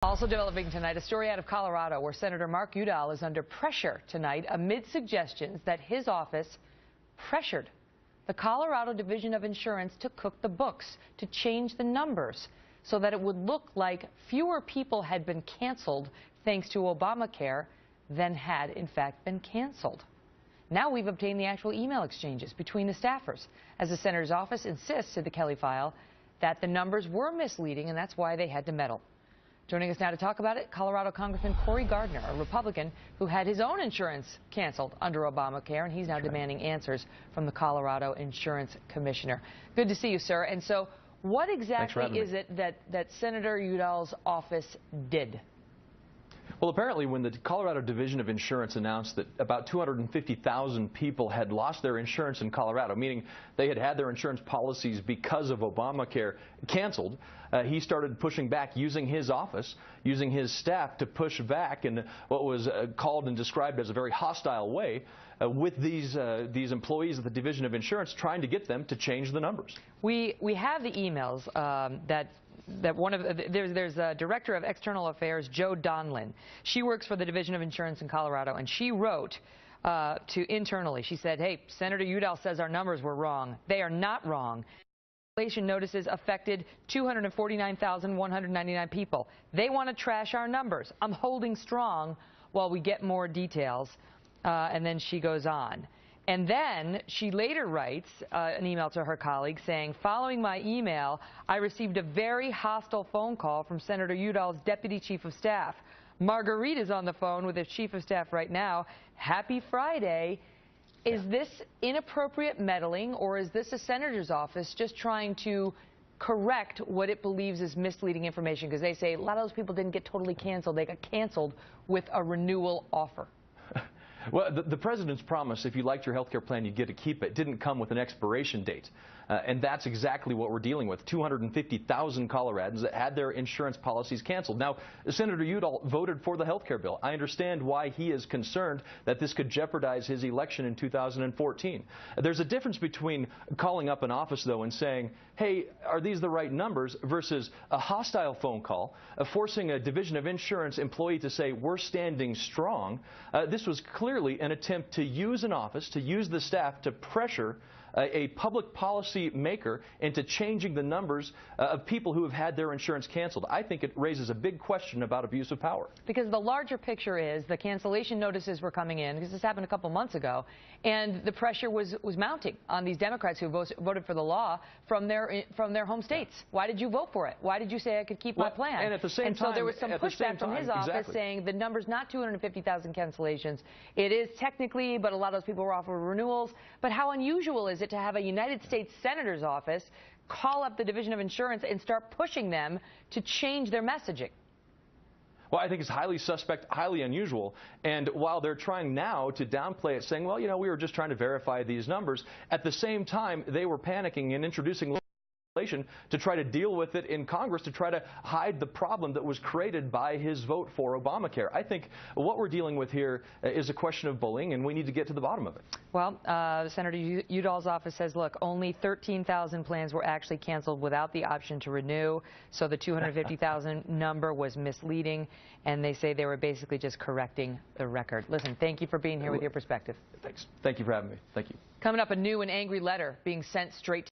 Also developing tonight, a story out of Colorado where Senator Mark Udall is under pressure tonight amid suggestions that his office pressured the Colorado Division of Insurance to cook the books, to change the numbers so that it would look like fewer people had been canceled thanks to Obamacare than had in fact been canceled. Now we've obtained the actual email exchanges between the staffers as the senator's office insists to the Kelly file that the numbers were misleading and that's why they had to meddle. Joining us now to talk about it, Colorado Congressman Cory Gardner, a Republican who had his own insurance canceled under Obamacare, and he's now demanding answers from the Colorado Insurance Commissioner. Good to see you, sir. And so what exactly is it that Senator Udall's office did? Well, apparently when the Colorado Division of Insurance announced that about 250,000 people had lost their insurance in Colorado, meaning they had had their insurance policies because of Obamacare canceled, he started pushing back using his office, using his staff to push back in what was called and described as a very hostile way with these employees of the Division of Insurance, trying to get them to change the numbers. We have the emails there's a director of external affairs, Jo Donlin. She works for the Division of Insurance in Colorado, and she wrote internally. She said, "Hey, Senator Udall says our numbers were wrong. They are not wrong. Cancellation notices affected 249,199 people. They want to trash our numbers. I'm holding strong while we get more details." And then she goes on. And then she later writes an email to her colleague saying, "Following my email, I received a very hostile phone call from Senator Udall's deputy chief of staff. Marguerite is on the phone with his chief of staff right now. Happy Friday." Is this inappropriate meddling, or is this a senator's office just trying to correct what it believes is misleading information? Because they say a lot of those people didn't get totally canceled. They got canceled with a renewal offer. Well, the president's promise, if you liked your health care plan, you'd get to keep it, didn't come with an expiration date. And that's exactly what we're dealing with. 250,000 Coloradans that had their insurance policies canceled. Now, Senator Udall voted for the health care bill. I understand why he is concerned that this could jeopardize his election in 2014. There's a difference between calling up an office, though, and saying, "Hey, are these the right numbers?" versus a hostile phone call, forcing a Division of Insurance employee to say, "We're standing strong." This was clearly an attempt to use an office, to use the staff to pressure a public policy maker into changing the numbers of people who have had their insurance canceled. I think it raises a big question about abuse of power. Because the larger picture is the cancellation notices were coming in, because this happened a couple months ago, and the pressure was mounting on these Democrats who voted for the law from their home states. Why did you vote for it? Why did you say I could keep my plan? And at the same time, so there was some pushback from his office saying the number's not 250,000 cancellations. It is technically, but a lot of those people were offered renewals. But how unusual is it to have a United States Senator's office call up the Division of Insurance and start pushing them to change their messaging? Well, I think it's highly suspect, highly unusual. And while they're trying now to downplay it, saying, well, you know, we were just trying to verify these numbers, at the same time, they were panicking and introducing legislation to try to deal with it in Congress, to try to hide the problem that was created by his vote for Obamacare. I think what we're dealing with here is a question of bullying, and we need to get to the bottom of it. Well, Senator Udall's office says, look, only 13,000 plans were actually canceled without the option to renew, so the 250,000 number was misleading, and they say they were basically just correcting the record. Listen, thank you for being here with your perspective. Thanks. Thank you for having me. Thank you. Coming up, a new and angry letter being sent straight to